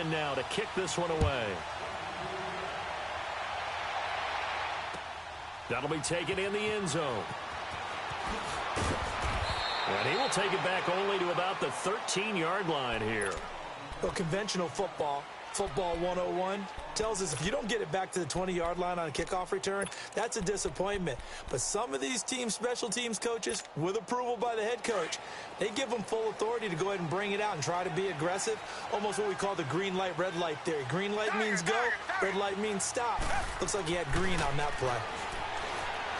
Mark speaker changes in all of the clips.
Speaker 1: in now to kick this one away. That'll be taken in the end zone. And he will take it back only to about the 13-yard line here.
Speaker 2: Well, conventional football 101, tells us if you don't get it back to the 20-yard line on a kickoff return, that's a disappointment. But some of these special teams coaches, with approval by the head coach, they give them full authority to go ahead and bring it out and try to be aggressive, almost what we call the green light, red light theory. Green light means go, red light means stop. Looks like he had green on that play.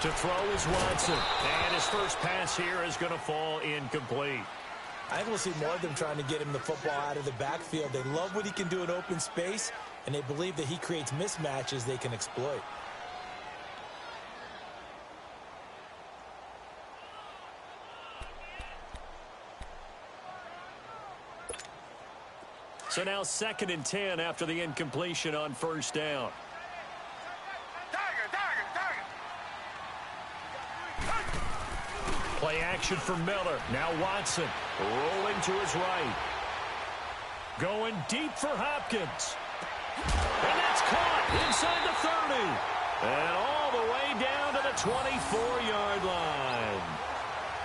Speaker 1: To throw is Watson, and his first pass here is going to fall incomplete.
Speaker 2: I think we'll see more of them trying to get him the football out of the backfield. They love what he can do in open space, and they believe that he creates mismatches they can exploit.
Speaker 1: So now 2nd and 10 after the incompletion on first down. Play action for Miller. Now Watson rolling to his right. Going deep for Hopkins. And that's caught inside the 30. And all the way down to the 24-yard line.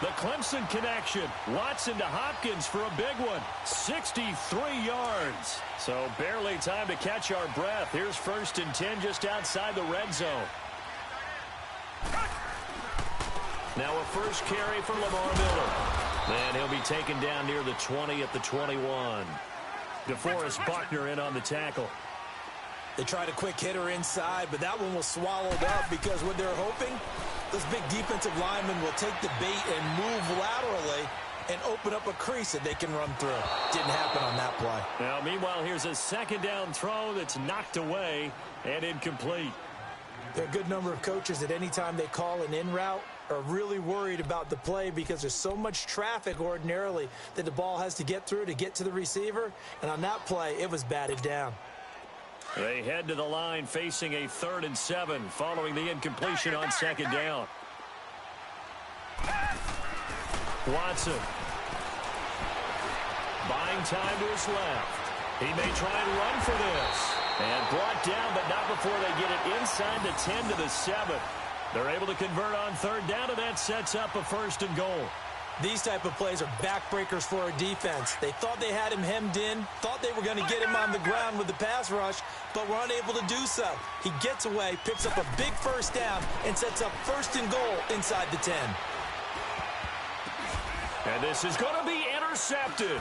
Speaker 1: The Clemson connection. Watson to Hopkins for a big one. 63 yards. So barely time to catch our breath. Here's 1st and 10 just outside the red zone. Now a first carry for Lamar Miller. And he'll be taken down near the 20 at the 21. DeForest Buckner in on the tackle.
Speaker 2: They tried a quick hitter inside, but that one was swallowed up because what they're hoping, those big defensive linemen will take the bait and move laterally and open up a crease that they can run through. Didn't happen on that play.
Speaker 1: Now, meanwhile, here's a 2nd down throw that's knocked away and incomplete.
Speaker 2: There are a good number of coaches that any time they call an in route are really worried about the play because there's so much traffic ordinarily that the ball has to get through to get to the receiver. And on that play, it was batted down.
Speaker 1: They head to the line facing a 3rd and 7 following the incompletion on 2nd down. Watson. Buying time to his left. He may try and run for this. And brought down, but not before they get it inside the 10 to the 7. They're able to convert on 3rd down, and that sets up a 1st and goal.
Speaker 2: These type of plays are backbreakers for a defense. They thought they had him hemmed in, thought they were going to get him on the ground with the pass rush, but were unable to do so. He gets away, picks up a big 1st down, and sets up 1st and goal inside the 10.
Speaker 1: And this is going to be intercepted.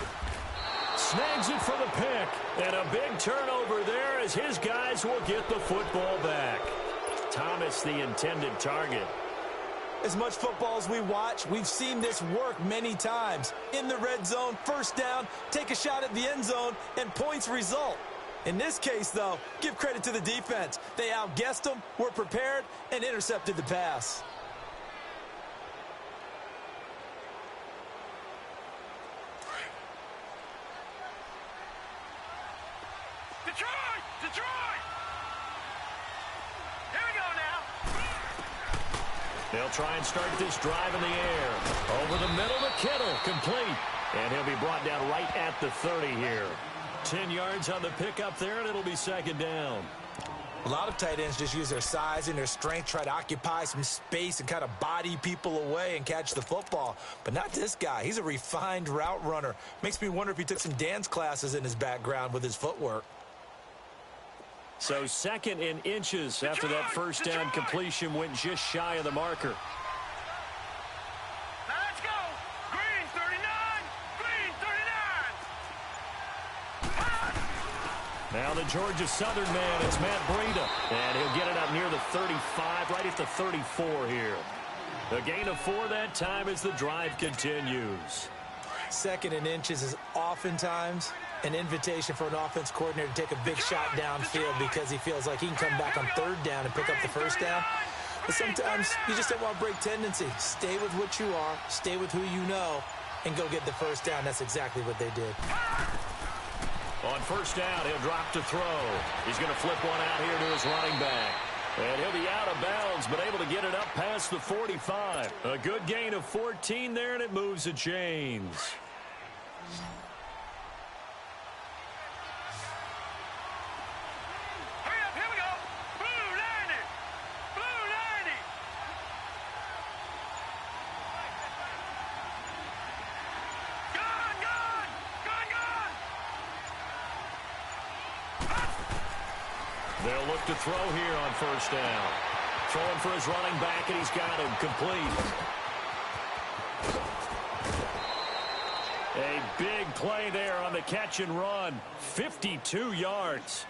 Speaker 1: Snags it for the pick. And a big turnover there as his guys will get the football back. Thomas, the intended target.
Speaker 2: As much football as we watch, we've seen this work many times. In the red zone, 1st down, take a shot at the end zone, and points result. In this case, though, give credit to the defense. They outguessed them, were prepared, and intercepted the pass.
Speaker 3: Detroit! Here we go now.
Speaker 1: They'll try and start this drive in the air. Over the middle to Kittle, complete. And he'll be brought down right at the 30 here. 10 yards on the pickup there, and it'll be 2nd down.
Speaker 2: A lot of tight ends just use their size and their strength, try to occupy some space and kind of body people away and catch the football. But not this guy. He's a refined route runner. Makes me wonder if he took some dance classes in his background with his footwork.
Speaker 1: So 2nd and inches after that 1st down completion went just shy of the marker.
Speaker 3: Now let's go. Green 39. Green 39.
Speaker 1: Now the Georgia Southern man, it's Matt Breida. And he'll get it up near the 35, right at the 34 here. A gain of 4 that time as the drive continues.
Speaker 2: 2nd and inches is oftentimes an invitation for an offense coordinator to take a big shot downfield because he feels like he can come back on 3rd down and pick up the 1st down. But sometimes you just don't want to break tendency. Stay with what you are, stay with who you know, and go get the 1st down. That's exactly what they did.
Speaker 1: On 1st down, he'll drop to throw. He's going to flip one out here to his running back. And he'll be out of bounds, but able to get it up past the 45. A good gain of 14 there, and it moves the chains. They'll look to throw here on first down. Throwing for his running back, and he's got him complete. A big play there on the catch and run. 52 yards.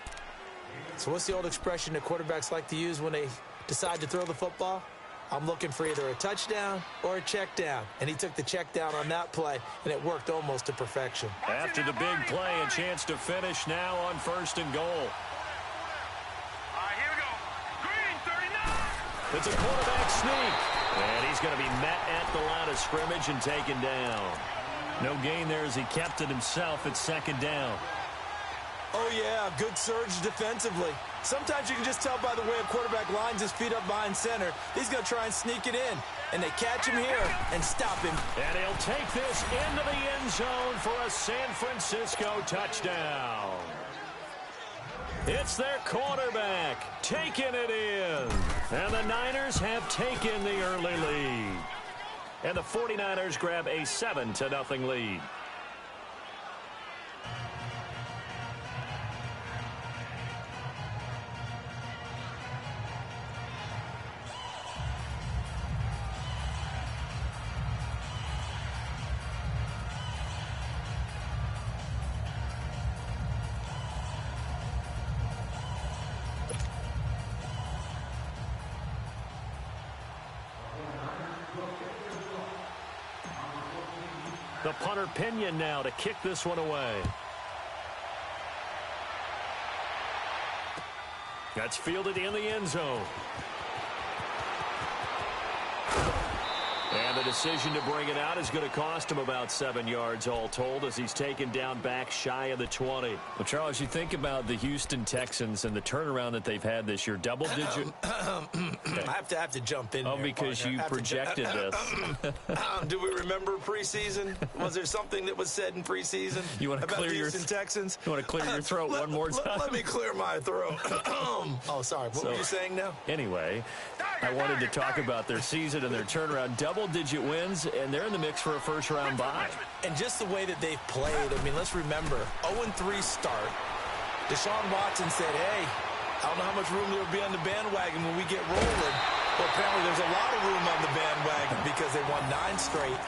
Speaker 2: So what's the old expression that quarterbacks like to use when they decide to throw the football? I'm looking for either a touchdown or a check down. And he took the check down on that play, and it worked almost to perfection.
Speaker 1: After the big play, a chance to finish now on first and goal.
Speaker 3: Here we go. Green, 39.
Speaker 1: It's a quarterback sneak. And he's going to be met at the line of scrimmage and taken down. No gain there as he kept it himself at second down.
Speaker 2: Oh, yeah, good surge defensively. Sometimes you can just tell by the way a quarterback lines his feet up behind center. He's going to try and sneak it in. And they catch him here and stop him.
Speaker 1: And he'll take this into the end zone for a San Francisco touchdown. It's their quarterback taking it in. And the Niners have taken the early lead. And the 49ers grab a 7-0 lead. The punter Pinion now to kick this one away. That's fielded in the end zone. And the decision to bring it out is going to cost him about 7 yards all told as he's taken down back shy of the 20.
Speaker 4: Well, Charles, you think about the Houston Texans and the turnaround that they've had this year. Double-digit.
Speaker 2: I have to jump in.
Speaker 4: Oh, because you projected this.
Speaker 2: Do we remember preseason? Was there something that was said in preseason
Speaker 4: you want to
Speaker 2: about
Speaker 4: clear
Speaker 2: the
Speaker 4: your
Speaker 2: Houston Texans?
Speaker 4: You want to clear your throat one more time?
Speaker 2: Let me clear my throat. Oh, sorry. What were you saying now?
Speaker 4: Anyway, I wanted to talk about their season and their turnaround. Double-digit wins, and they're in the mix for a first-round bye.
Speaker 2: And just the way that they've played, I mean, let's remember, 0-3 start. Deshaun Watson said, hey, I don't know how much room there will be on the bandwagon when we get rolling. But apparently there's a lot of room on the bandwagon because they won 9 straight,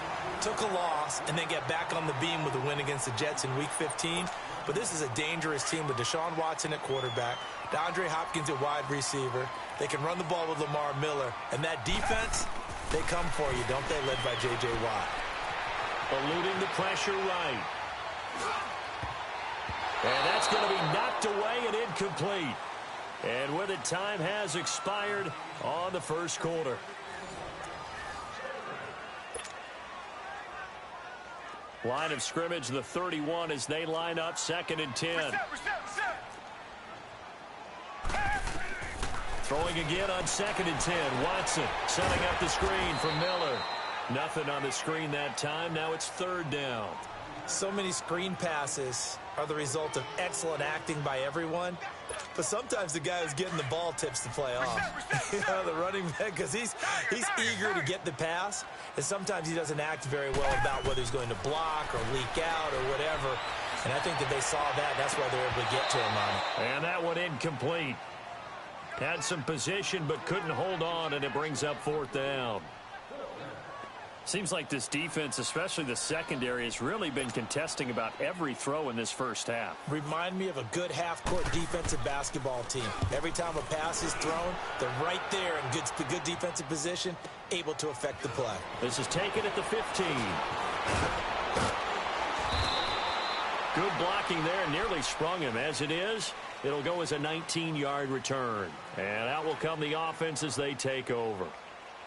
Speaker 2: took a loss, and then get back on the beam with a win against the Jets in Week 15. But this is a dangerous team with Deshaun Watson at quarterback, DeAndre Hopkins at wide receiver. They can run the ball with Lamar Miller. And that defense, they come for you, don't they, led by J.J. Watt.
Speaker 1: Eluding the pressure right. And that's going to be knocked away and incomplete. And with it, time has expired on the first quarter. Line of scrimmage, the 31 as they line up 2nd and 10. Throwing again on 2nd and 10. Watson setting up the screen for Miller. Nothing on the screen that time. Now it's 3rd down.
Speaker 2: So many screen passes are the result of excellent acting by everyone. But sometimes the guy who's getting the ball tips the play off. You know, the running back, because he's eager to get the pass. And sometimes he doesn't act very well about whether he's going to block or leak out or whatever. And I think that they saw that. That's why they're able to get to him on it.
Speaker 1: And that one incomplete. Had some position but couldn't hold on, and it brings up 4th down.
Speaker 4: Seems like this defense, especially the secondary, has really been contesting about every throw in this first half.
Speaker 2: Remind me of a good half-court defensive basketball team. Every time a pass is thrown, they're right there in good defensive position, able to affect the play.
Speaker 1: This is taken at the 15. Good blocking there, nearly sprung him. As it is, it'll go as a 19-yard return. And out will come the offense as they take over.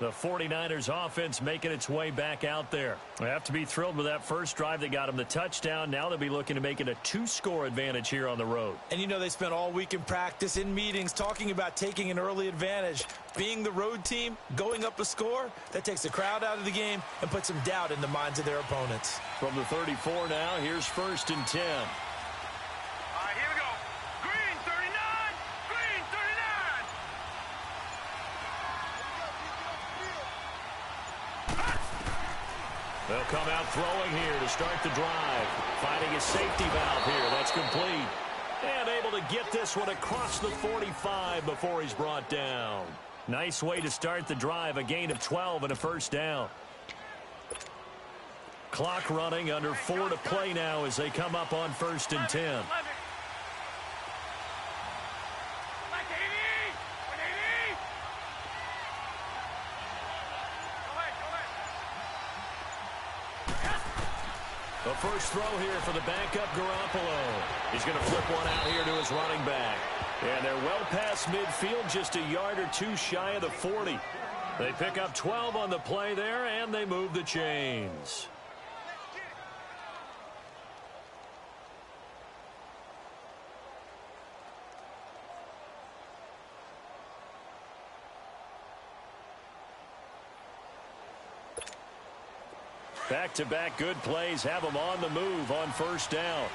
Speaker 1: The 49ers offense making its way back out there. They have to be thrilled with that first drive. They got them the touchdown. Now they'll be looking to make it a 2-score advantage here on the road.
Speaker 2: And you know they spent all week in practice, in meetings, talking about taking an early advantage. Being the road team, going up a score, that takes the crowd out of the game and puts some doubt in the minds of their opponents.
Speaker 1: From the 34 now, here's 1st and 10.
Speaker 3: Here we go. Green, 39. Green, 39.
Speaker 1: They'll come out throwing here to start the drive. Finding a safety valve here. That's complete. And able to get this one across the 45 before he's brought down. Nice way to start the drive, a gain of 12 and a first down. Clock running, under 4 to play now as they come up on 1st and 10. The first throw here for the backup Garoppolo. He's going to flip one out here to his running back. And they're well past midfield, just a yard or two shy of the 40. They pick up 12 on the play there, and they move the chains. Back-to-back good plays have them on the move on 1st down.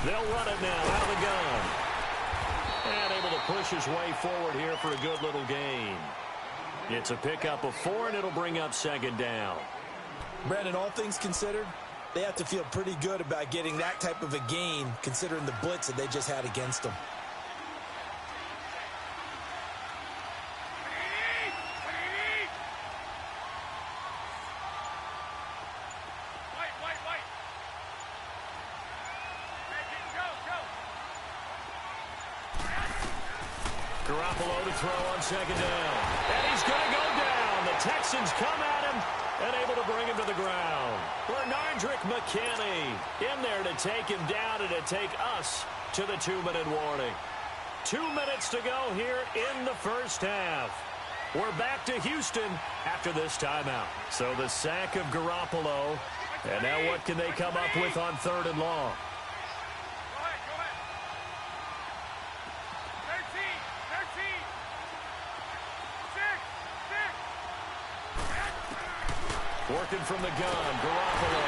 Speaker 1: They'll run it now out of the gun. And able to push his way forward here for a good little gain. It's a pickup of 4, and it'll bring up 2nd down.
Speaker 2: Brandon, all things considered, they have to feel pretty good about getting that type of a gain, considering the blitz that they just had against them.
Speaker 1: Garoppolo to throw on 2nd down. And he's going to go down. The Texans come at him and able to bring him to the ground. Bernardrick McKinney in there to take him down and to take us to the 2-minute warning. 2 minutes to go here in the first half. We're back to Houston after this timeout. So the sack of Garoppolo. And now what can they come up with on 3rd and long? Working from the gun, Garoppolo.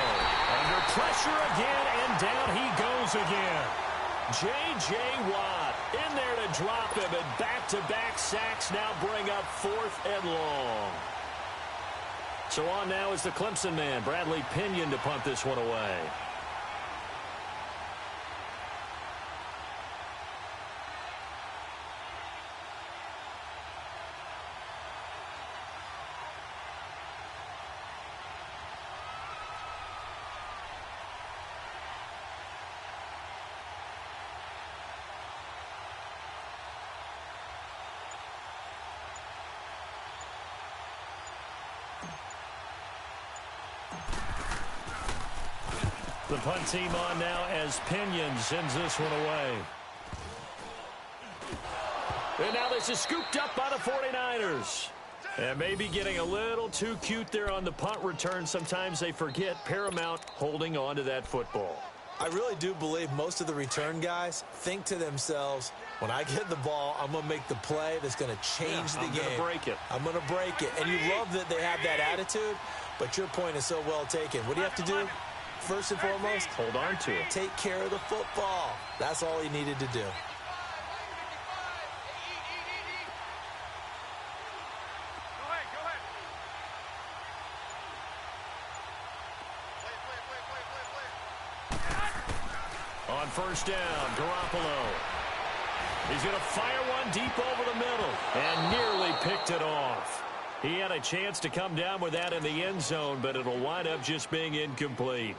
Speaker 1: Under pressure again, and down he goes again. J.J. Watt in there to drop him, and back-to-back sacks now bring up 4th and long. So on now is the Clemson man, Bradley Pinion, to punt this one away. The punt team on now as Pinion sends this one away. And now this is scooped up by the 49ers. And maybe getting a little too cute there on the punt return. Sometimes they forget paramount holding on to that football.
Speaker 2: I really do believe most of the return guys think to themselves, when I get the ball, I'm going to make the play that's going to change the game.
Speaker 1: I'm going to break it.
Speaker 2: I'm going to break it. And you love that they have that attitude, but your point is so well taken. What do you have to do? First and foremost,
Speaker 1: hold on to it.
Speaker 2: Take care of the football. That's all he needed to do.
Speaker 3: Go ahead. Play.
Speaker 1: On 1st down, Garoppolo. He's going to fire one deep over the middle and nearly picked it off. He had a chance to come down with that in the end zone, but it'll wind up just being incomplete.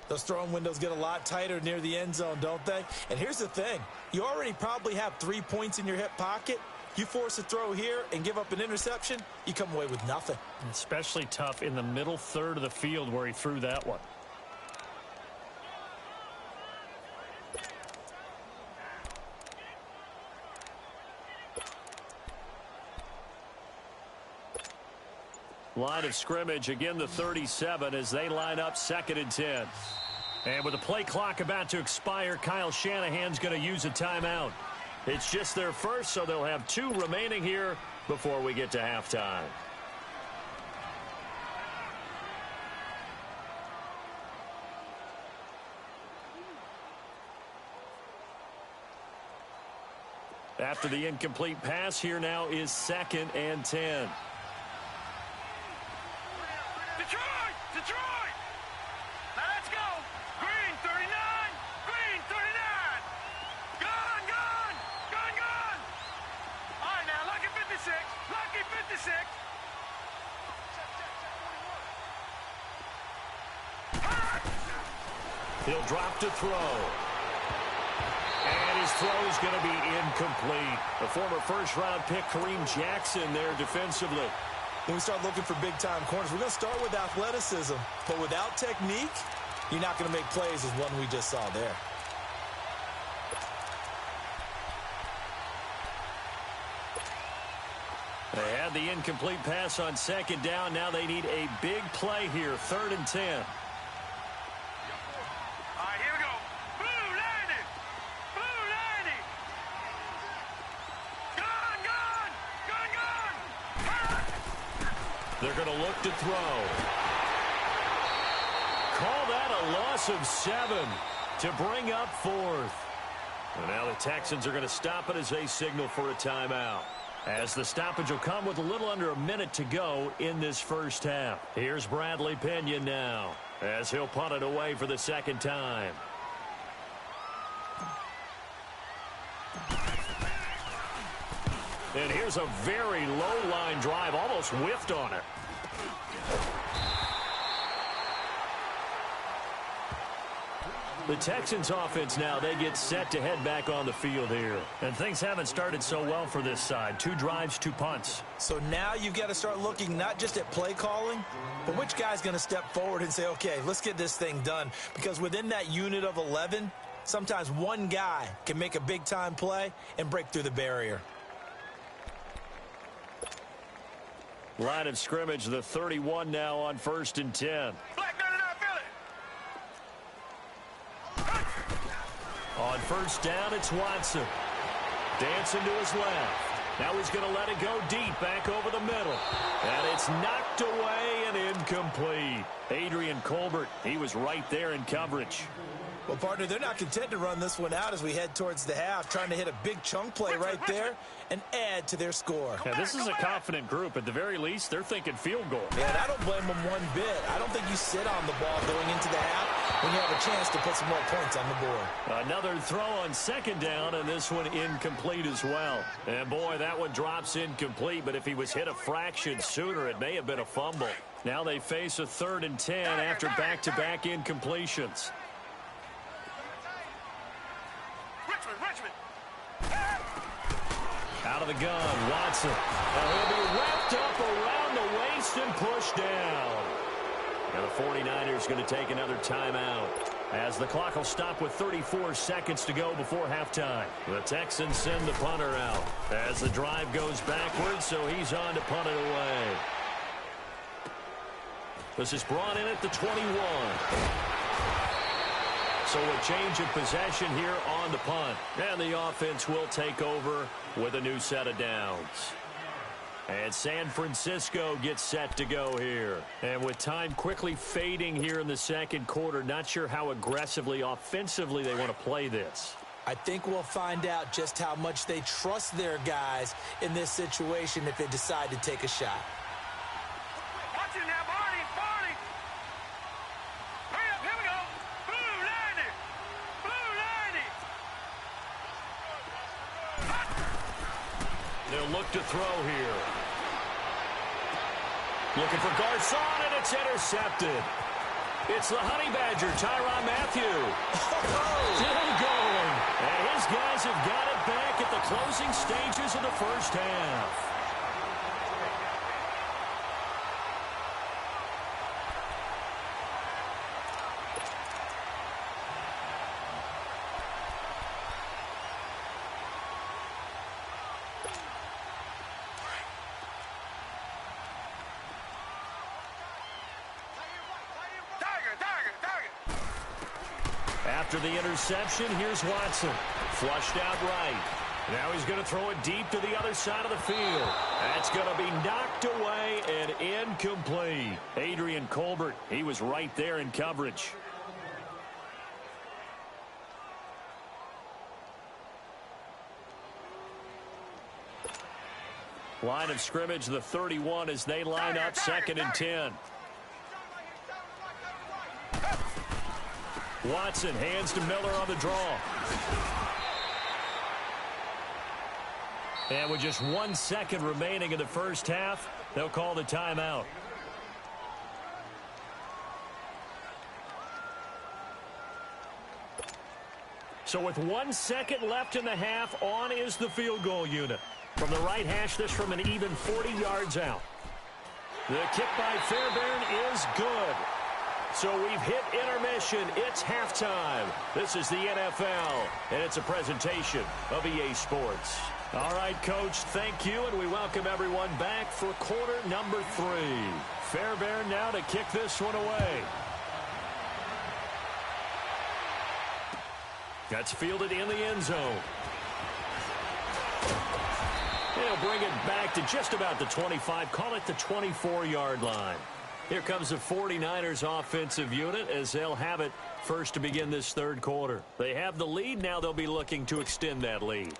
Speaker 2: Those throwing windows get a lot tighter near the end zone, don't they? And here's the thing. You already probably have 3 points in your hip pocket. You force a throw here and give up an interception, you come away with nothing.
Speaker 4: Especially tough in the middle third of the field where he threw that one. Line of scrimmage, again the 37 as they line up 2nd and 10. And with the play clock about to expire, Kyle Shanahan's going to use a timeout. It's just their first, so they'll have 2 remaining here before we get to halftime. After the incomplete pass, here now is 2nd and 10.
Speaker 3: Detroit! Detroit! Now let's go! Green 39! Green 39! Gun, gun! Gun, gun! All right, now, lucky 56. Lucky 56.
Speaker 4: He'll drop to throw. And his throw is going to be incomplete. The former first-round pick, Kareem Jackson, there defensively.
Speaker 2: When we start looking for big-time corners, we're going to start with athleticism. But without technique, you're not going to make plays as one we just saw there.
Speaker 4: They had the incomplete pass on 2nd down. Now they need a big play here, 3rd and 10.
Speaker 3: All right, here we go. Blue 90! Blue 90! Gun, gun! Gun, gun!
Speaker 4: They're going to look to throw. Call that a loss of 7 to bring up 4th. And now the Texans are going to stop it as they signal for a timeout. As the stoppage will come with a little under a minute to go in this first half. Here's Bradley Pena now as he'll punt it away for the 2nd time. And here's a very low line drive, almost whiffed on it. The Texans offense now, they get set to head back on the field here. And things haven't started so well for this side. 2 drives, 2 punts.
Speaker 2: So now you've got to start looking not just at play calling, but which guy's going to step forward and say, okay, let's get this thing done. Because within that unit of 11, sometimes one guy can make a big-time play and break through the barrier.
Speaker 4: Line of scrimmage, the 31 now on 1st and 10.
Speaker 3: Black 99, Philly!
Speaker 4: On 1st down, it's Watson. Dancing to his left. Now he's going to let it go deep, back over the middle. And it's knocked away and incomplete. Adrian Colbert, he was right there in coverage.
Speaker 2: Well, partner, they're not content to run this one out as we head towards the half, trying to hit a big chunk play right there and add to their score.
Speaker 4: Yeah, this is a confident group. At the very least, they're thinking field goal.
Speaker 2: Yeah, and I don't blame them one bit. I don't think you sit on the ball going into the half when you have a chance to put some more points on the board.
Speaker 4: Another throw on 2nd down, and this one incomplete as well. And, boy, that one drops incomplete, but if he was hit a fraction sooner, it may have been a fumble. Now they face a 3rd and 10 after back-to-back incompletions.
Speaker 3: Richmond!
Speaker 4: Out of the gun, Watson. And he'll be wrapped up around the waist and pushed down. And the 49ers going to take another timeout as the clock will stop with 34 seconds to go before halftime. The Texans send the punter out as the drive goes backwards, so he's on to punt it away. This is brought in at the 21. So a change of possession here on the punt. And the offense will take over with a new set of downs. And San Francisco gets set to go here. And with time quickly fading here in the 2nd quarter, not sure how aggressively, offensively they want to play this.
Speaker 2: I think we'll find out just how much they trust their guys in this situation if they decide to take a shot.
Speaker 3: Watch it now, Barney! Hurry up, here we go! Blue 90! Blue 90!
Speaker 4: They'll look to throw here. Looking for Garcon, and it's intercepted. It's the Honey Badger, Tyrann Mathieu. Still going. And his guys have got it back at the closing stages of the first half. After the interception, here's Watson. Flushed out right. Now he's going to throw it deep to the other side of the field. That's going to be knocked away and incomplete. Adrian Colbert, he was right there in coverage. Line of scrimmage, the 31, as they line up 2nd and 10. Watson hands to Miller on the draw. And with just 1 second remaining in the first half, they'll call the timeout. So with 1 second left in the half, on is the field goal unit. From the right hash, this from an even 40 yards out. The kick by Fairbairn is good. So we've hit intermission. It's halftime. This is the NFL, and it's a presentation of EA Sports. All right, Coach, thank you, and we welcome everyone back for quarter number 3. Fairbairn now to kick this one away. That's fielded in the end zone. They'll bring it back to just about the 25, call it the 24-yard line. Here comes the 49ers offensive unit as they'll have it first to begin this third quarter. They have the lead. Now they'll be looking to extend that lead.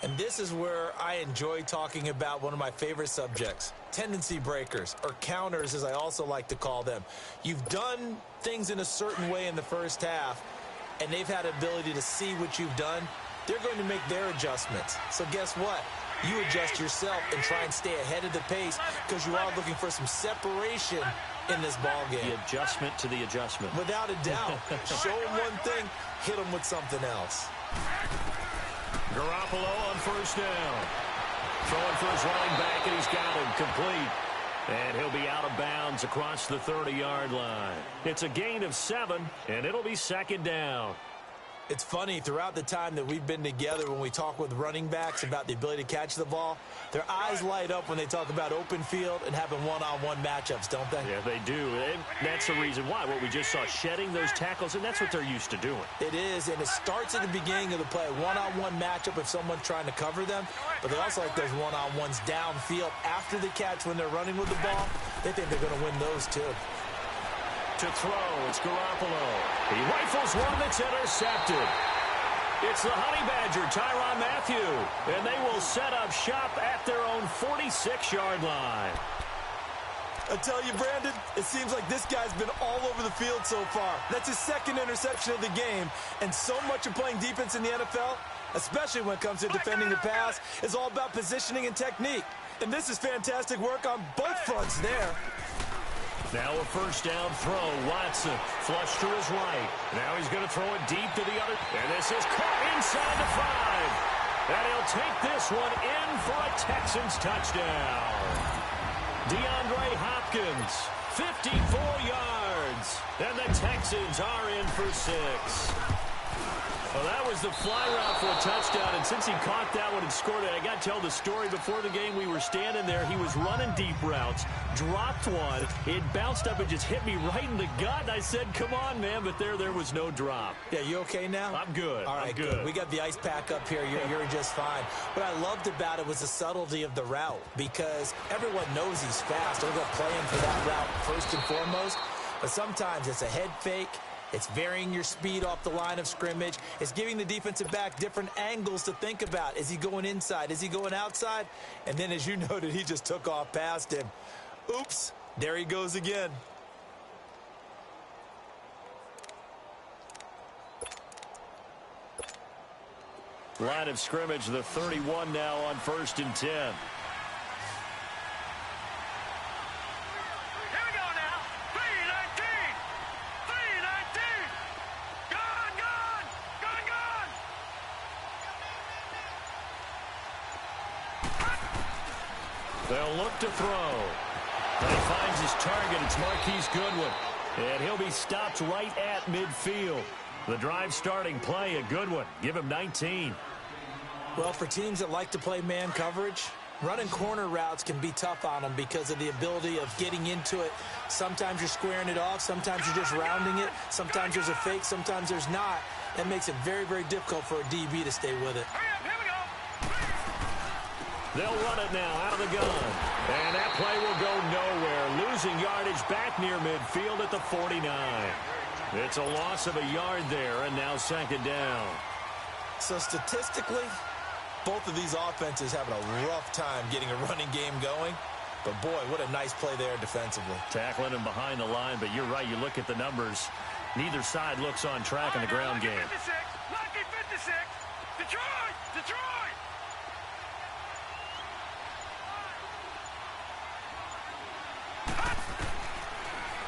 Speaker 2: And this is where I enjoy talking about one of my favorite subjects, tendency breakers, or counters as I also like to call them. You've done things in a certain way in the first half, and they've had the ability to see what you've done. They're going to make their adjustments. So guess what? You adjust yourself and try and stay ahead of the pace because you are looking for some separation in this ball game.
Speaker 4: The adjustment to the adjustment.
Speaker 2: Without a doubt. Show them one thing, hit them with something else.
Speaker 4: Garoppolo on first down. Throwing for his running back, and he's got him complete. And he'll be out of bounds across the 30-yard line. It's a gain of 7, and it'll be 2nd down.
Speaker 2: It's funny, throughout the time that we've been together, when we talk with running backs about the ability to catch the ball, their eyes light up when they talk about open field and having one-on-one matchups, don't they?
Speaker 4: Yeah, they do. And that's the reason why. What we just saw, shedding those tackles, and that's what they're used to doing.
Speaker 2: It is, and it starts at the beginning of the play. One-on-one matchup if someone's trying to cover them, but they also like those one-on-ones downfield after the catch when they're running with the ball. They think they're going to win those, too.
Speaker 4: To throw, it's Garoppolo. He rifles one that's intercepted. It's the Honey Badger, Tyrann Mathieu, and they will set up shop at their own 46-yard line.
Speaker 2: I tell you, Brandon, it seems like this guy's been all over the field so far. That's his 2nd interception of the game, and so much of playing defense in the NFL, especially when it comes to defending the pass, is all about positioning and technique. And this is fantastic work on both fronts there.
Speaker 4: Now a first down throw. Watson flush to his right. Now he's going to throw it deep to the other. And this is caught inside the 5. And he'll take this one in for a Texans touchdown. DeAndre Hopkins, 54 yards. And the Texans are in for 6. Well, that was the fly route for a touchdown, and since he caught that one and scored it, I got to tell the story. Before the game, we were standing there. He was running deep routes, dropped one. It bounced up and just hit me right in the gut, and I said, come on, man, but there was no drop.
Speaker 2: Yeah, you okay now?
Speaker 4: I'm good.
Speaker 2: All right,
Speaker 4: I'm good.
Speaker 2: We got the ice pack up here. You're just fine. What I loved about it was the subtlety of the route, because everyone knows he's fast. They're going to play him for that route first and foremost, but sometimes it's a head fake. It's varying your speed off the line of scrimmage. It's giving the defensive back different angles to think about. Is he going inside? Is he going outside? And then, as you noted, he just took off past him. Oops, there he goes again.
Speaker 4: Line of scrimmage, the 31 now on 1st and 10. They'll look to throw. And he finds his target. It's Marquise Goodwin. And he'll be stopped right at midfield. The drive starting play, a good one. Give him 19.
Speaker 2: Well, for teams that like to play man coverage, running corner routes can be tough on them because of the ability of getting into it. Sometimes you're squaring it off. Sometimes you're just rounding it. Sometimes there's a fake. Sometimes there's not. That makes it very, very difficult for a DB to stay with it.
Speaker 4: They'll run it now out of the gun. And that play will go nowhere. Losing yardage back near midfield at the 49. It's a loss of a yard there, and now 2nd down.
Speaker 2: So statistically, Both of these offenses having a rough time getting a running game going. But, boy, what a nice play there defensively.
Speaker 4: Tackling him behind the line, but you're right. You look at the numbers. Neither side looks on track in the ground game.
Speaker 3: Lucky 56. Detroit! Detroit!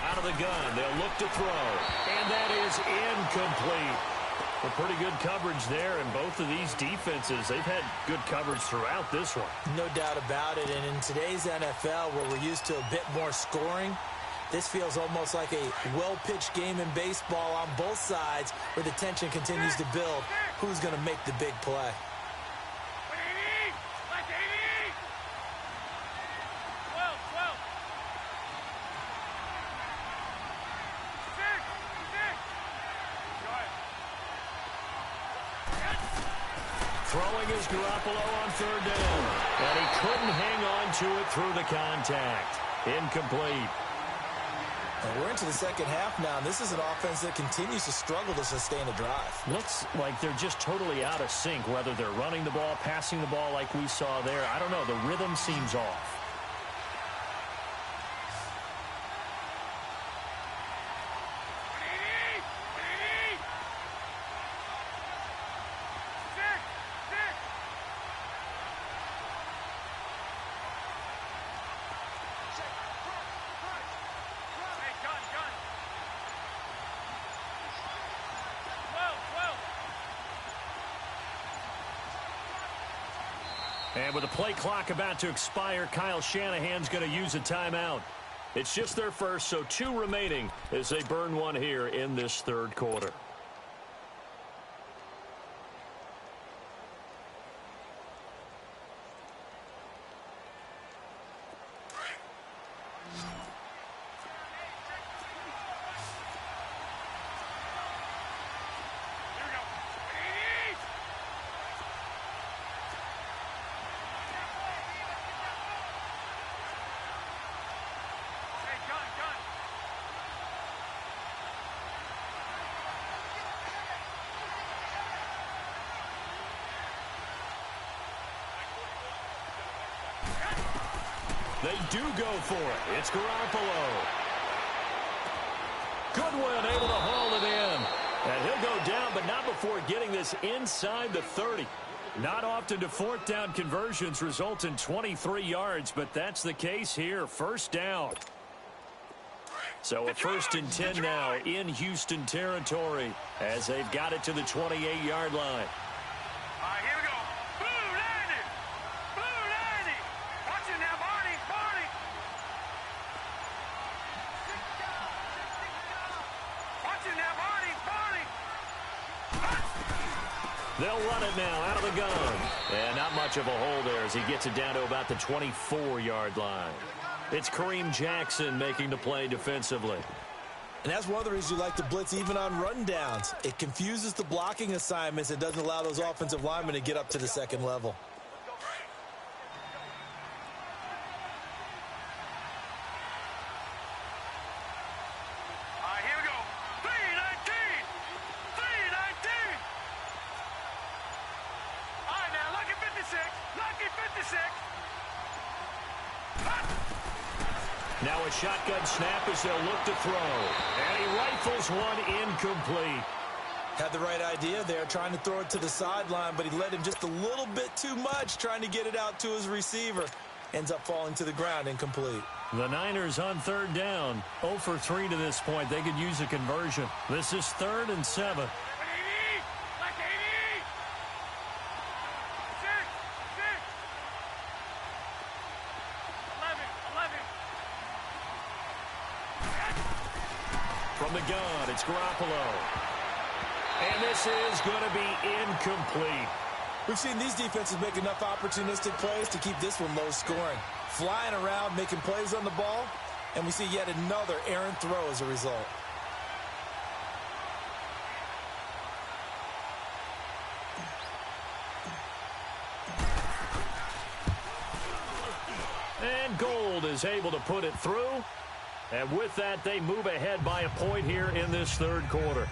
Speaker 4: Out of the gun, they'll look to throw. And that is incomplete. A pretty good coverage there, and both of these defenses, they've had good coverage throughout this one.
Speaker 2: No doubt about it, and in today's NFL, where we're used to a bit more scoring, this feels almost like a well-pitched game in baseball on both sides where the tension continues to build. Who's going to make the big play?
Speaker 4: Throwing is Garoppolo on third down. And he couldn't hang on to it through the contact. Incomplete.
Speaker 2: And we're into the second half now, and this is an offense that continues to struggle to sustain a drive.
Speaker 4: Looks like they're just totally out of sync, whether they're running the ball, passing the ball like we saw there. I don't know. The rhythm seems off. And with the play clock about to expire, Kyle Shanahan's going to use a timeout. It's just their first, so 2 remaining as they burn one here in this third quarter. They do go for it. It's Garoppolo. Goodwin able to haul it in. And he'll go down, but not before getting this inside the 30. Not often do fourth down conversions result in 23 yards, but that's the case here. First down. So a 1st and 10 now in Houston territory as they've got it to the 28-yard line.
Speaker 3: Here we go. Blue landing. Blue landing. Watch it now, Barney. Barney. Watch it now, Barney. Barney.
Speaker 4: They'll run it now out of the gun. And not much of a hole there as he gets it down to about the 24-yard line. It's Kareem Jackson making the play defensively.
Speaker 2: And that's one of the reasons you like to blitz even on rundowns. It confuses the blocking assignments. It doesn't allow those offensive linemen to get up to the second level.
Speaker 3: Here we go. 319. 319. All right, now, lucky 56. Lucky 56.
Speaker 4: Now a shotgun snap as they'll look to throw. And he rifles one incomplete.
Speaker 2: Had the right idea there, trying to throw it to the sideline, but he led him just a little bit too much, trying to get it out to his receiver. Ends up falling to the ground, incomplete.
Speaker 4: The Niners on third down. 0 for 3 to this point. They could use a conversion. This is 3rd and 7. From the gun, it's Garoppolo. And this is going to be incomplete.
Speaker 2: We've seen these defenses make enough opportunistic plays to keep this one low scoring. Flying around, making plays on the ball, and we see yet another errant throw as a result.
Speaker 4: And Gold is able to put it through. And with that, they move ahead by a point here in this third quarter.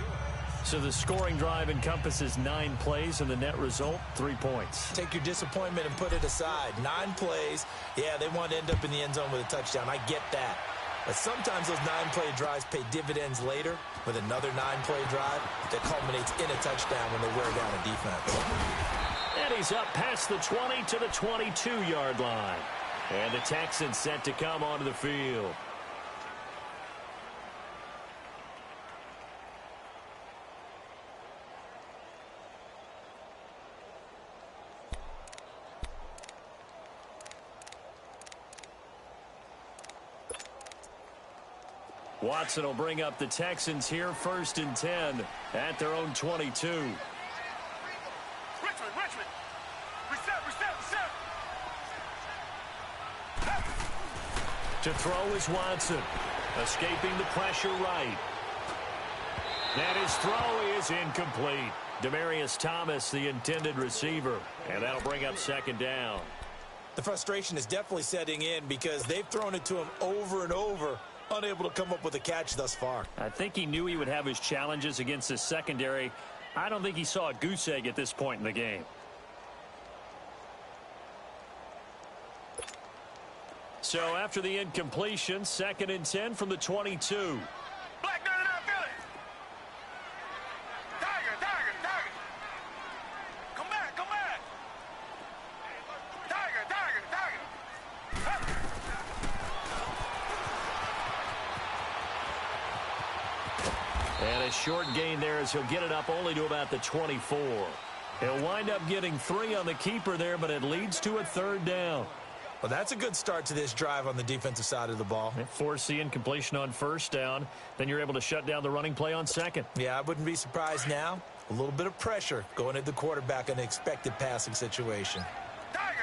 Speaker 4: So the scoring drive encompasses 9 plays, and the net result, 3 points.
Speaker 2: Take your disappointment and put it aside. 9 plays. Yeah, they want to end up in the end zone with a touchdown. I get that. But sometimes those 9-play drives pay dividends later with another 9-play drive that culminates in a touchdown when they wear down a defense.
Speaker 4: And he's up past the 20 to the 22-yard line. And the Texans set to come onto the field. Watson will bring up the Texans here, 1st and 10 at their own 22.
Speaker 3: Richmond. Reset.
Speaker 4: To throw is Watson, escaping the pressure right. And his throw is incomplete. Demaryius Thomas, the intended receiver, and that'll bring up 2nd down.
Speaker 2: The frustration is definitely setting in because they've thrown it to him over and over, unable to come up with a catch thus far.
Speaker 4: I think he knew he would have his challenges against his secondary. I don't think he saw a goose egg at this point in the game. So after the incompletion, 2nd and 10 from the 22.
Speaker 3: Black 99 Philly. Tiger. Come back. Tiger.
Speaker 4: And a short gain there as he'll get it up only to about the 24. He'll wind up getting 3 on the keeper there, but it leads to a 3rd down.
Speaker 2: Well, that's a good start to this drive on the defensive side of the ball.
Speaker 4: Force the incompletion on 1st down. Then you're able to shut down the running play on 2nd.
Speaker 2: Yeah, I wouldn't be surprised now. A little bit of pressure going at the quarterback in an expected passing situation.
Speaker 3: Tiger.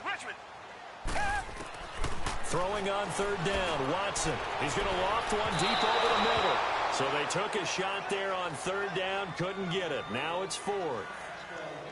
Speaker 3: Richmond.
Speaker 4: Throwing on 3rd down, Watson. He's going to loft one deep over the middle. So they took a shot there on 3rd down, couldn't get it. Now it's 4th.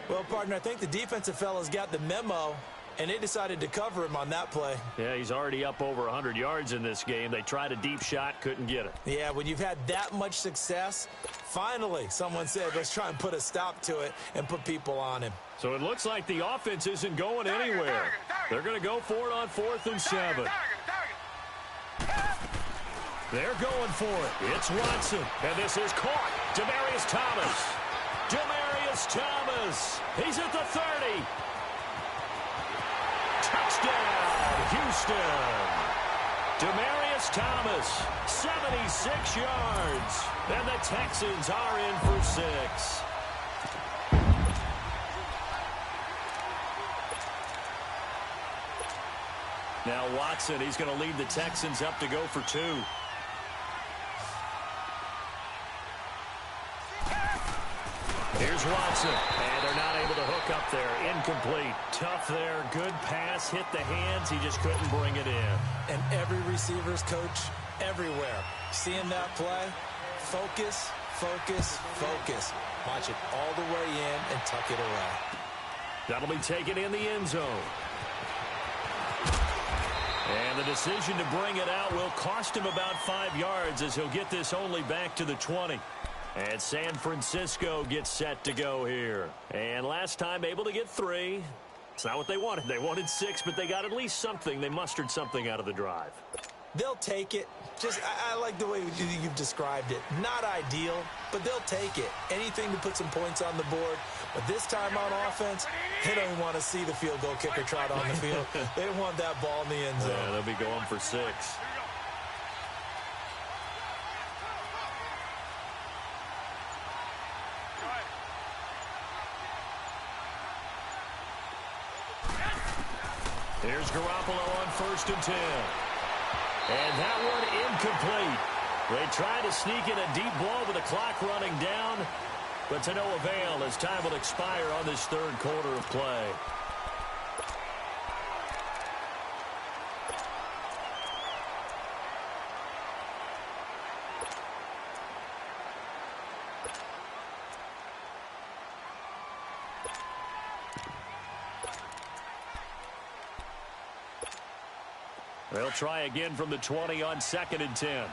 Speaker 2: Well, partner, I think the defensive fellas got the memo, and they decided to cover him on that play.
Speaker 4: Yeah, he's already up over 100 yards in this game. They tried a deep shot, couldn't get it.
Speaker 2: Yeah, when you've had that much success, finally someone said, let's try and put a stop to it and put people on him.
Speaker 4: So it looks like the offense isn't going anywhere. They're going to go for it on 4th and 7. They're going for it. It's Watson, and this is caught. Demaryius Thomas. He's at the 30. Touchdown, Houston. Demaryius Thomas, 76 yards. And the Texans are in for 6. Now Watson, he's going to lead the Texans up to go for 2. Here's Watson, and they're not able to hook up there. Incomplete. Tough there. Good pass. Hit the hands. He just couldn't bring it in.
Speaker 2: And every receiver's coach everywhere. Seeing that play, focus. Watch it all the way in and tuck it away.
Speaker 4: That'll be taken in the end zone. And the decision to bring it out will cost him about 5 yards as he'll get this only back to the 20. And San Francisco gets set to go here. And last time able to get 3. It's not what they wanted. They wanted 6, but they got at least something. They mustered something out of the drive.
Speaker 2: They'll take it. I like the way you've described it. Not ideal, but they'll take it. Anything to put some points on the board. But this time on offense, they don't want to see the field goal kicker trot on the field. They want that ball in the end zone.
Speaker 4: Yeah, they'll be going for 6. Here's Garoppolo on 1st and 10. And that one incomplete. They try to sneak in a deep blow with the clock running down, but to no avail as time will expire on this 3rd quarter of play. They'll try again from the 20 on 2nd and 10.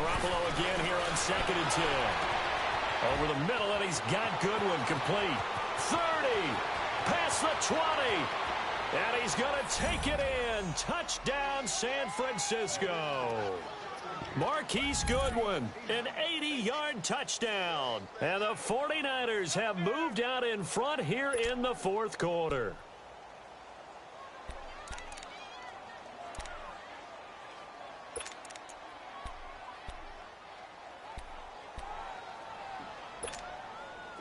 Speaker 4: Garoppolo again here on 2nd and 10. Over the middle, and he's got Goodwin complete. 30, past the 20, and he's going to take it in. Touchdown, San Francisco. Marquise Goodwin, an 80-yard touchdown. And the 49ers have moved out in front here in the fourth quarter.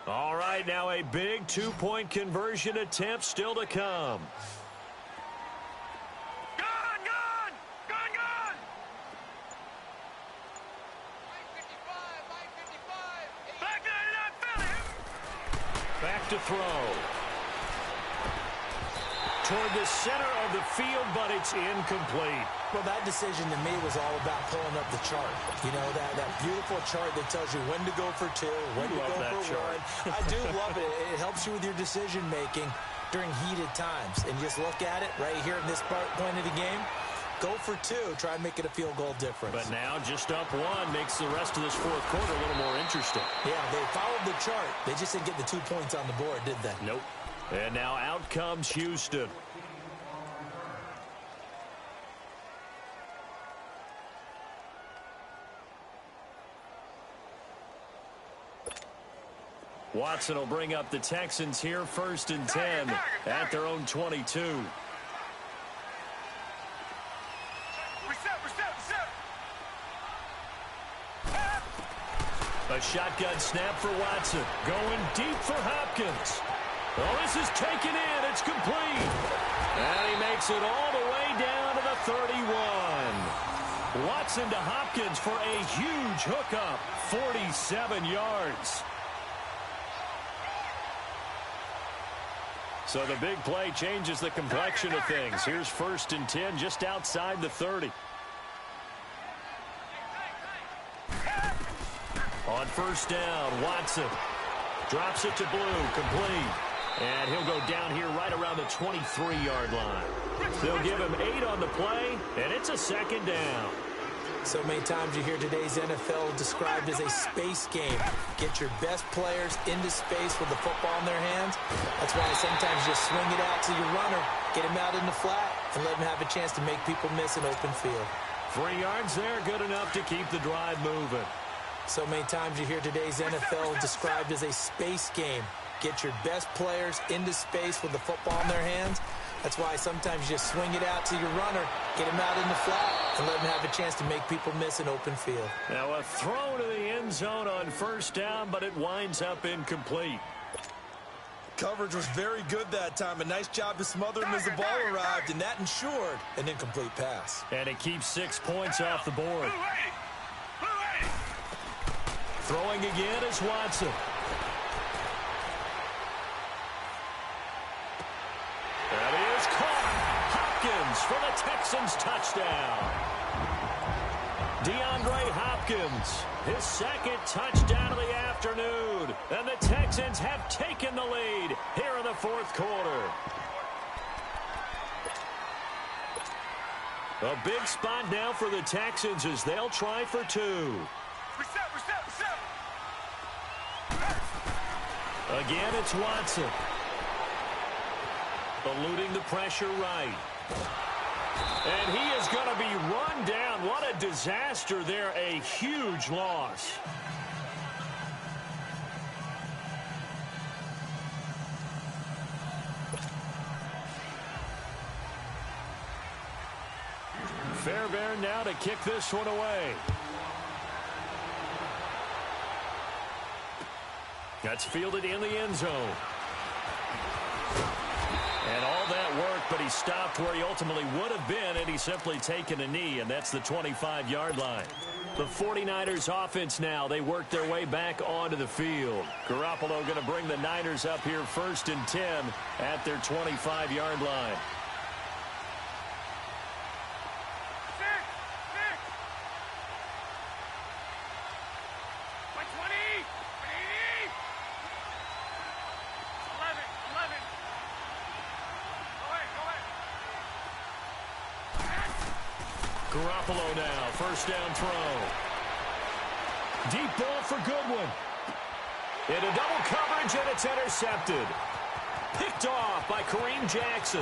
Speaker 4: All right, now a big two-point conversion attempt still to come. Back to throw. Toward the center of the field, but it's incomplete.
Speaker 2: Well, that decision to me was all about pulling up the chart. You know, that beautiful chart that tells you when to go for two, when to go for one. I do love it. It helps you with your decision-making during heated times. And just look at it right here in this point of the game. Go for two. Try and make it a field goal difference.
Speaker 4: But now just up one makes the rest of this fourth quarter a little more interesting.
Speaker 2: Yeah, they followed the chart. They just didn't get the 2 points on the board, did they?
Speaker 4: Nope. And now out comes Houston. Watson will bring up the Texans here 1st and 10 at their own 22. A shotgun snap for Watson. Going deep for Hopkins. Oh, this is taken in. It's complete. And he makes it all the way down to the 31. Watson to Hopkins for a huge hookup. 47 yards. So the big play changes the complexion of things. Here's 1st and 10 just outside the 30. On 1st down, Watson drops it to Blue, complete. And he'll go down here right around the 23-yard line. They'll give him 8 on the play, and it's a 2nd down.
Speaker 2: So many times you hear today's NFL described as a space game. Get your best players into space with the football in their hands. That's why sometimes you just swing it out to your runner, get him out in the flat, and let him have a chance to make people miss an open field.
Speaker 4: 3 yards there, good enough to keep the drive moving.
Speaker 2: So many times you hear today's NFL described as a space game. Get your best players into space with the football in their hands. That's why sometimes you just swing it out to your runner, get him out in the flat, and let him have a chance to make people miss an open field.
Speaker 4: Now a throw to the end zone on 1st down, but it winds up incomplete.
Speaker 2: Coverage was very good that time. A nice job to smother him as the ball arrived, and that ensured an incomplete pass.
Speaker 4: And it keeps 6 points off the board. Throwing again is Watson. That is caught. Hopkins for the Texans touchdown. DeAndre Hopkins, his 2nd touchdown of the afternoon. And the Texans have taken the lead here in the fourth quarter. A big spot now for the Texans as they'll try for 2. Again, it's Watson. Eluding the pressure right. And he is going to be run down. What a disaster there. A huge loss. Fairbairn now to kick this one away. That's fielded in the end zone. And all that work, but he stopped where he ultimately would have been, and he's simply taken a knee, and that's the 25-yard line. The 49ers offense now, they work their way back onto the field. Garoppolo going to bring the Niners up here 1st and 10 at their 25-yard line. Garoppolo now, 1st down throw. Deep ball for Goodwin. Into double coverage, and it's intercepted. Picked off by Kareem Jackson.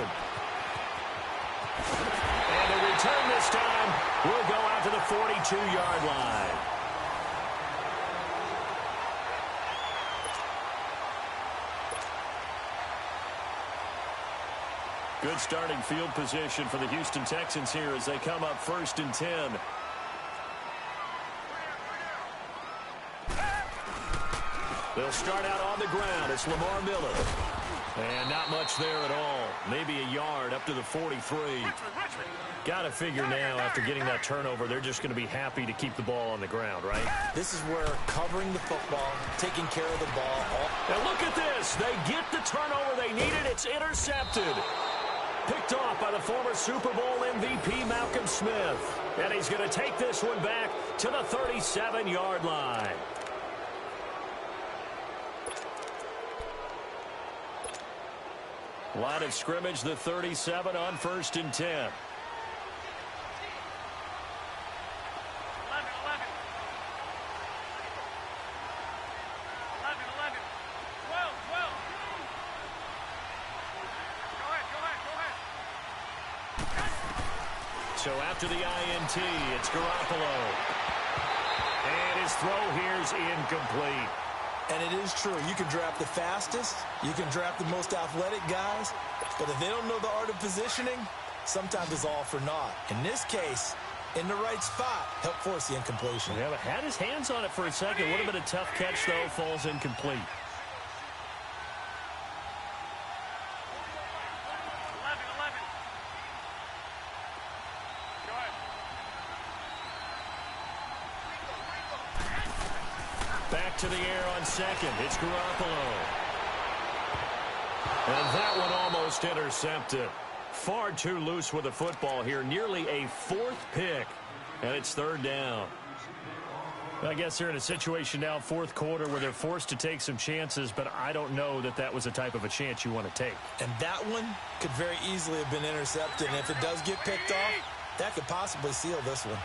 Speaker 4: And the return this time will go out to the 42-yard line. Good starting field position for the Houston Texans here as they come up 1st and 10. They'll start out on the ground. It's Lamar Miller. And not much there at all. Maybe a yard up to the 43. Got to figure now after getting that turnover, they're just going to be happy to keep the ball on the ground, right?
Speaker 2: This is where covering the football, taking care of the ball.
Speaker 4: And look at this. They get the turnover they needed. It's intercepted. Picked off by the former Super Bowl MVP Malcolm Smith. And he's going to take this one back to the 37-yard line. Line of scrimmage, the 37 on 1st and 10. 11,
Speaker 3: 11. 11, 11. 12, 12. Go ahead.
Speaker 4: So after the INT, it's Garoppolo. And his throw here's incomplete.
Speaker 2: And it is true. You can draft the fastest. You can draft the most athletic guys. But if they don't know the art of positioning, sometimes it's all for naught. In this case, in the right spot, help force the incompletion.
Speaker 4: Yeah, but had his hands on it for a second. Would have been a tough catch, though. Falls incomplete.
Speaker 3: 11, 11. Go ahead.
Speaker 4: Back to the air on second. It's Garoppolo. And that one almost intercepted. Far too loose with the football here. Nearly a 4th pick. And it's 3rd down. I guess they're in a situation now, 4th quarter, where they're forced to take some chances, but I don't know that that was the type of a chance you want to take.
Speaker 2: And that one could very easily have been intercepted. And if it does get picked off, that could possibly seal this one.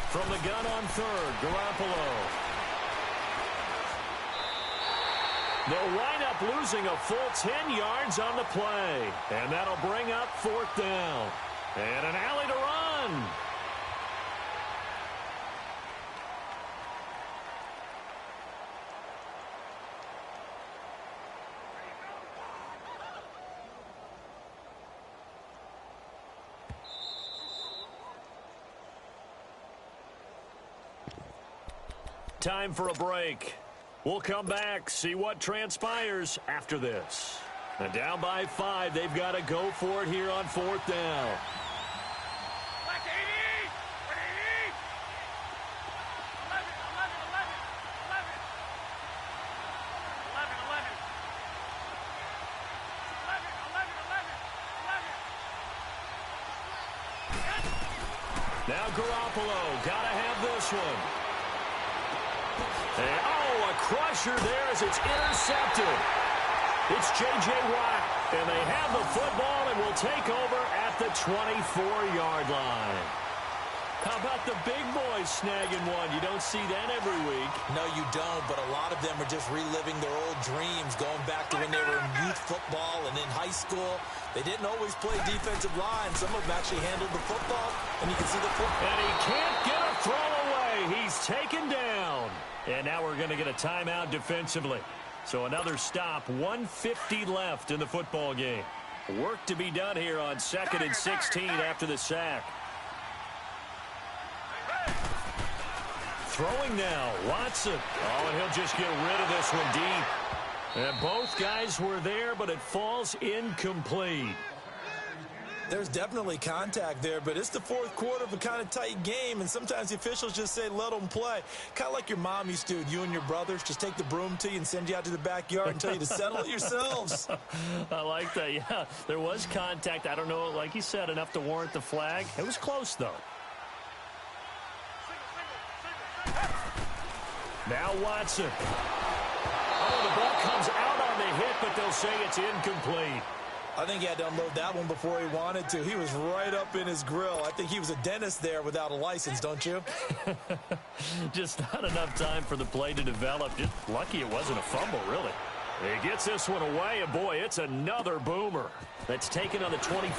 Speaker 4: From the gun on 3rd, Garoppolo. They'll wind up losing a full 10 yards on the play. And that'll bring up 4th down. And an alley to run. Time for a break. We'll come back, see what transpires after this. And down by 5, they've got to go for it here on 4th down.
Speaker 3: Black 80! 80! 11, 11, 11, 11. 11, 11. 11, 11, 11.
Speaker 4: Now Garoppolo, got to have this one. And, oh, a crusher there as it's intercepted. It's J.J. Watt, and they have the football and will take over at the 24-yard line. How about the big boys snagging one? You don't see that every week.
Speaker 2: No, you don't, but a lot of them are just reliving their old dreams, going back to when they were in youth football and in high school. They didn't always play defensive line. Some of them actually handled the football, and you can see the football.
Speaker 4: And he can't get a throw away. He's taken down. And now we're going to get a timeout defensively. So another stop, 1:50 left in the football game. Work to be done here on 2nd and 16 after the sack. Throwing now, Watson. Oh, and he'll just get rid of this one deep. And both guys were there, but it falls incomplete.
Speaker 2: There's definitely contact there, but it's the 4th quarter of a kind of tight game, and sometimes the officials just say, let them play. Kind of like your mom used to, you and your brothers, just take the broom to you and send you out to the backyard and tell you to settle it yourselves.
Speaker 4: I like that, yeah. There was contact. I don't know, like you said, enough to warrant the flag. It was close, though. Now Watson. Oh, the ball comes out on the hit, but they'll say it's incomplete.
Speaker 2: I think he had to unload that one before he wanted to. He was right up in his grill. I think he was a dentist there without a license, don't you?
Speaker 4: Just not enough time for the play to develop. Just lucky it wasn't a fumble, really. He gets this one away, and boy, it's another boomer. That's taken on the 25.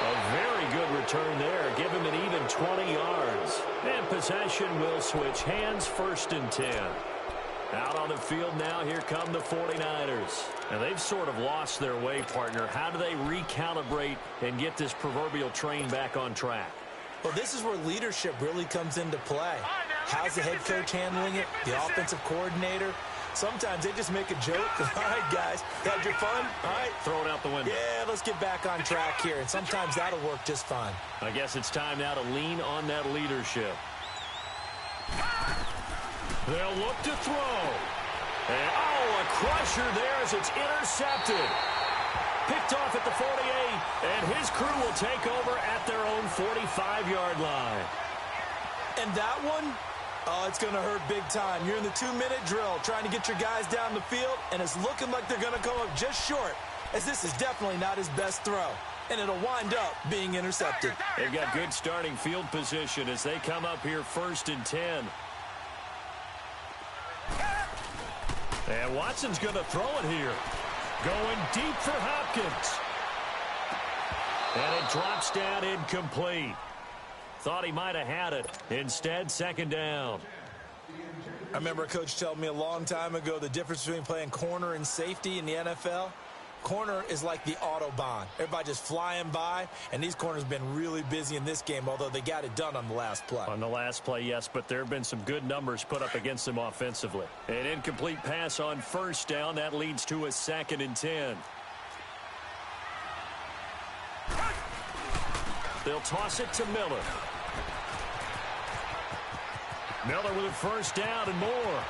Speaker 4: A very good return there. Give him an even 20 yards. And possession will switch hands, 1st and 10. Out on the field now, here come the 49ers. Now, they've sort of lost their way, partner. How do they recalibrate and get this proverbial train back on track?
Speaker 2: Well, this is where leadership really comes into play. How's the head coach handling it? The offensive coordinator? Sometimes they just make a joke. All right, guys, had your fun? All right.
Speaker 4: Throw it out the window.
Speaker 2: Yeah, let's get back on track here. And sometimes that'll work just fine.
Speaker 4: I guess it's time now to lean on that leadership. They'll look to throw. And, oh, a crusher there as it's intercepted. Picked off at the 48, and his crew will take over at their own 45-yard line.
Speaker 2: And that one, oh, it's going to hurt big time. You're in the 2-minute drill trying to get your guys down the field, and it's looking like they're going to come up just short, as this is definitely not his best throw. And it'll wind up being intercepted.
Speaker 4: They've got good starting field position as they come up here 1st and 10. And Watson's going to throw it here. Going deep for Hopkins. And it drops down incomplete. Thought he might have had it. Instead, 2nd down.
Speaker 2: I remember a coach telling me a long time ago the difference between playing corner and safety in the NFL. Corner is like the Autobahn. Everybody just flying by, and these corners have been really busy in this game, although they got it done on the last play.
Speaker 4: On the last play, yes, but there have been some good numbers put up against them offensively. An incomplete pass on 1st down. That leads to a 2nd and 10. They'll toss it to Miller. Miller with a 1st down and more.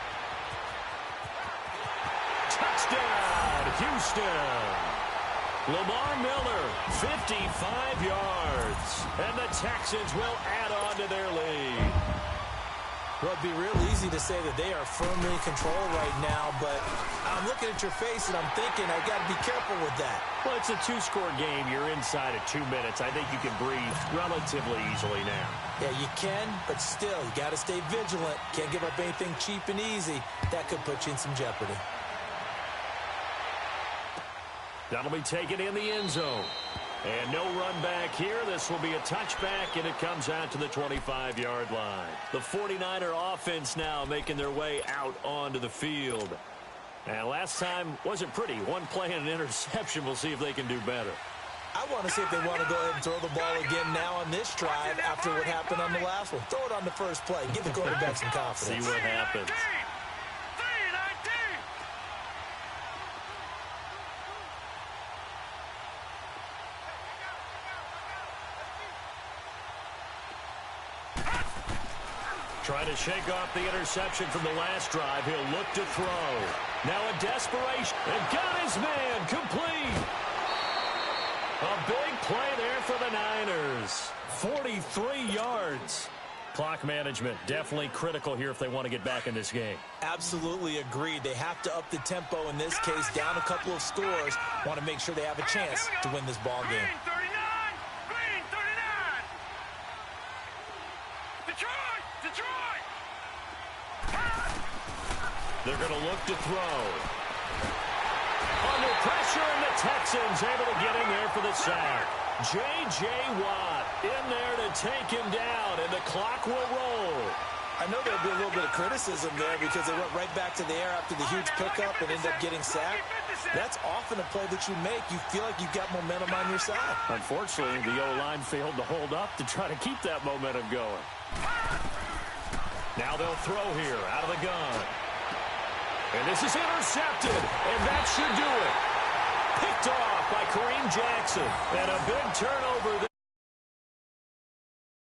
Speaker 4: Touchdown, Houston. Lamar Miller, 55 yards. And the Texans will add on to their lead.
Speaker 2: Well, it'd be real easy to say that they are firmly in control right now, but I'm looking at your face and I'm thinking I got to be careful with that.
Speaker 4: Well, it's a 2-score game. You're inside of 2 minutes. I think you can breathe relatively easily now.
Speaker 2: Yeah, you can, but still, you got to stay vigilant. Can't give up anything cheap and easy. That could put you in some jeopardy.
Speaker 4: That'll be taken in the end zone. And no run back here. This will be a touchback, and it comes out to the 25-yard line. The 49er offense now making their way out onto the field. And last time wasn't pretty. One play and an interception. We'll see if they can do better.
Speaker 2: I want to see if they want to go ahead and throw the ball again now on this drive after what happened on the last one. Throw it on the first play. Give the quarterback some confidence.
Speaker 4: See what happens. Trying to shake off the interception from the last drive. He'll look to throw. Now a desperation. And got his man complete. A big play there for the Niners. 43 yards. Clock management definitely critical here if they want to get back in this game.
Speaker 2: Absolutely agreed. They have to up the tempo in this case, down a couple of scores. Want to make sure they have a chance to win this ball game.
Speaker 3: Green 39. Detroit.
Speaker 4: They're going to look to throw. Under pressure, and the Texans able to get in there for the sack. J.J. Watt in there to take him down, and the clock will roll.
Speaker 2: I know there'll be a little bit of criticism there because they went right back to the air after the huge pickup and ended up getting sacked. That's often a play that you make. You feel like you've got momentum on your side.
Speaker 4: Unfortunately, the O-line failed to hold up to try to keep that momentum going. Now they'll throw here out of the gun. And this is intercepted, and that should do it. Picked off by Kareem Jackson. And a big turnover